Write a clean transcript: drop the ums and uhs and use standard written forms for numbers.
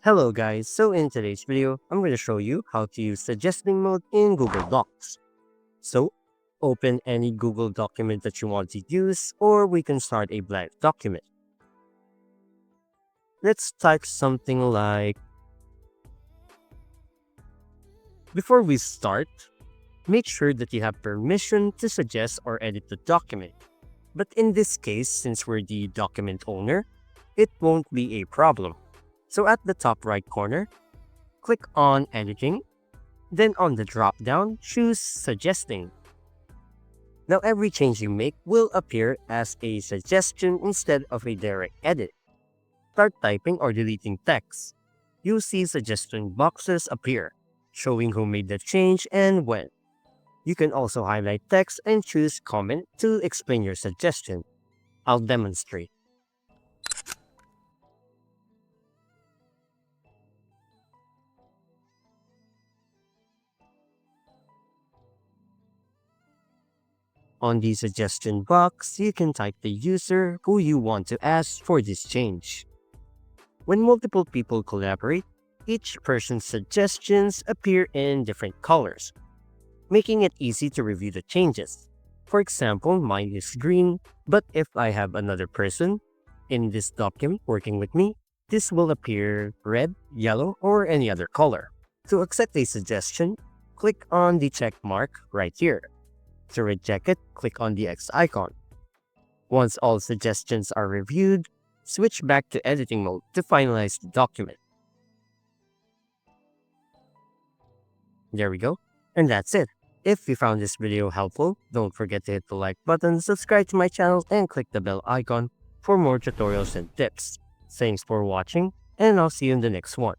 Hello guys, so in today's video, I'm going to show you how to use suggesting mode in Google Docs. So, open any Google document that you want to use, or we can start a blank document. Let's type something like, before we start, make sure that you have permission to suggest or edit the document. But in this case, since we're the document owner, it won't be a problem. So at the top right corner, click on Editing, then on the drop-down, choose Suggesting. Now every change you make will appear as a suggestion instead of a direct edit. Start typing or deleting text. You'll see suggestion boxes appear, showing who made the change and when. You can also highlight text and choose Comment to explain your suggestion. I'll demonstrate. On the suggestion box, you can type the user who you want to ask for this change. When multiple people collaborate, each person's suggestions appear in different colors, making it easy to review the changes. For example, mine is green, but if I have another person in this document working with me, this will appear red, yellow, or any other color. To accept a suggestion, click on the check mark right here. To reject it, click on the X icon. Once all suggestions are reviewed, switch back to editing mode to finalize the document. There we go. And that's it. If you found this video helpful, don't forget to hit the like button, subscribe to my channel, and click the bell icon for more tutorials and tips. Thanks for watching, and I'll see you in the next one.